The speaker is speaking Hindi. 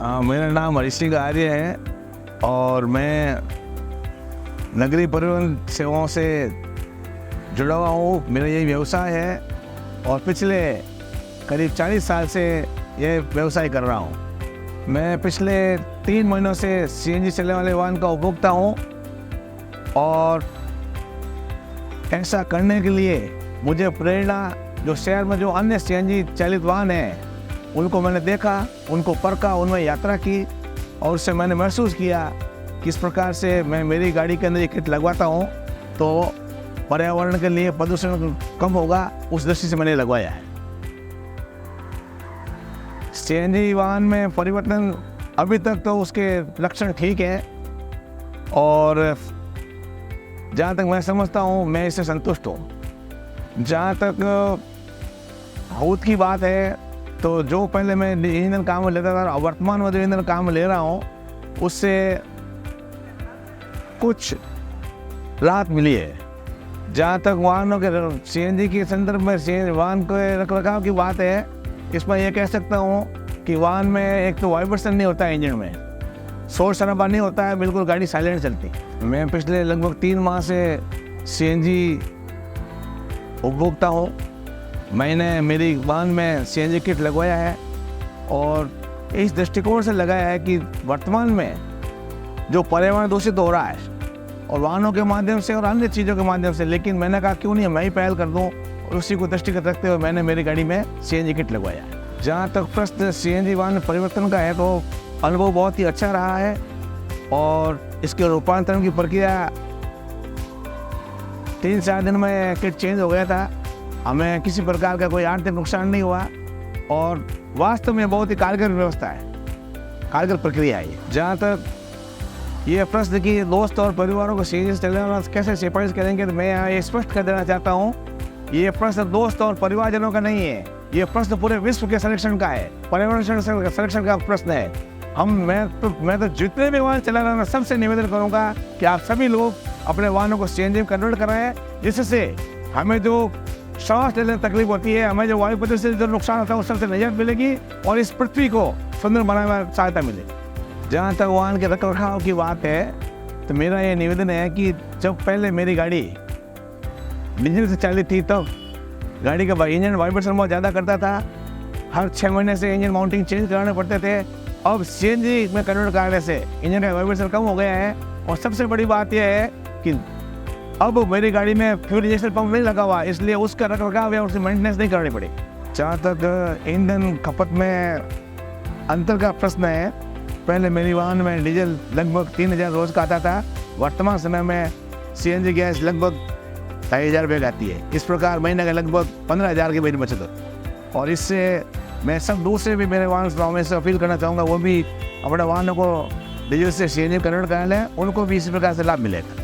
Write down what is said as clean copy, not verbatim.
मेरा नाम हरीश सिंह आर्य है और मैं नगरीय परिवहन सेवाओं से जुड़ा हुआ हूँ। मेरा यही व्यवसाय है और पिछले करीब 40 साल से ये व्यवसाय कर रहा हूँ। मैं पिछले 3 महीनों से सीएनजी चलने वाले वाहन का उपभोक्ता हूँ और ऐसा करने के लिए मुझे प्रेरणा जो शहर में जो अन्य सीएनजी चालित वाहन हैं उनको मैंने देखा, उनको परखा, उनमें यात्रा की और उससे मैंने महसूस किया किस प्रकार से मैं मेरी गाड़ी के अंदर ये किट लगवाता हूँ तो पर्यावरण के लिए प्रदूषण कम होगा, उस दृष्टि से मैंने लगवाया है। सीएनजी वाहन में परिवर्तन अभी तक तो उसके लक्षण ठीक है और जहाँ तक मैं समझता हूँ मैं इससे संतुष्ट हूँ। जहाँ तक हौद की बात है तो जो पहले मैं ईंधन काम में लेता था, वर्तमान में जो ईंधन काम में ले रहा हूँ उससे कुछ राहत मिली है। जहाँ तक वाहनों के सीएनजी के संदर्भ में सीएनजी वाहन के रखरखाव की बात है, इसमें यह कह सकता हूँ कि वाहन में एक तो वाइब्रेशन नहीं होता है, इंजन में शोर शराबा नहीं होता है, बिल्कुल गाड़ी साइलेंट चलती। मैं पिछले लगभग 3 माह से सीएनजी उपभोक्ता हूँ। मैंने मेरी वाहन में सीएनजी किट लगवाया है और इस दृष्टिकोण से लगाया है कि वर्तमान में जो पर्यावरण दूषित हो रहा है और वाहनों के माध्यम से और अन्य चीज़ों के माध्यम से, लेकिन मैंने कहा क्यों नहीं मैं ही पहल कर दूं और उसी को दृष्टिगत रखते हुए मैंने मेरी गाड़ी में सीएनजी किट लगवाया है। जहाँ तक प्रश्न सीएनजी वाहन परिवर्तन का है तो अनुभव बहुत ही अच्छा रहा है और इसके रूपांतरण की प्रक्रिया 3-4 दिन में किट चेंज हो गया था। हमें किसी प्रकार का कोई आर्थिक नुकसान नहीं हुआ और वास्तव में बहुत ही कारगर व्यवस्था है, कारगर प्रक्रिया है। जहाँ तक ये प्रश्न कि दोस्त और परिवारों को सीएनजी से चलने वाला कैसे सिफारिश करेंगे, तो मैं यहाँ ये स्पष्ट कर देना चाहता हूँ, ये प्रश्न दोस्त और परिवारजनों का नहीं है, ये प्रश्न पूरे विश्व के संरक्षण का है, पर्यावरण संरक्षण का प्रश्न है। मैं तो जितने भी वाहन चला रहा हूँ सबसे निवेदन करूँगा कि आप सभी लोग अपने वाहनों को सीएनजी में कन्वर्ट कराएं, जिससे हमें जो सांस लेने में तकलीफ होती है, हमें जो वायु प्रदूषण से जो नुकसान होता है उस सबसे निजात मिलेगी और इस पृथ्वी को सुंदर बनाने में सहायता मिलेगी। जहाँ तक वाहन के रखरखाव की बात है तो मेरा ये निवेदन है कि जब पहले मेरी गाड़ी डीजल से चालित थी तब गाड़ी का इंजन वाइब्रेशन बहुत ज़्यादा करता था, हर 6 महीने से इंजन माउंटिंग चेंज कराने पड़ते थे। अब सीएनजी में कन्वर्ट कराने से इंजन का वाइब्रेशन कम हो गया है और सबसे बड़ी बात यह है कि अब मेरी गाड़ी में फ्यूल इंजेक्शन पंप नहीं लगा हुआ, इसलिए उसका रखरखाव या उसकी मेंटेनेंस नहीं करनी पड़ी। जहाँ तक ईंधन खपत में अंतर का प्रश्न है, पहले मेरी वाहन में डीजल लगभग 3000 रोज का आता था, वर्तमान समय में सीएनजी गैस लगभग 2500 रुपये का आती है। इस प्रकार महीने का लगभग 15000 की मेरी बचत होती और इससे मैं सब दूसरे भी मेरे वाहन में से अपील करना चाहूँगा वो भी अपने वाहनों को डीजल से सीएनजी कन्वर्ट करा लें, उनको भी इसी प्रकार से लाभ मिलेगा।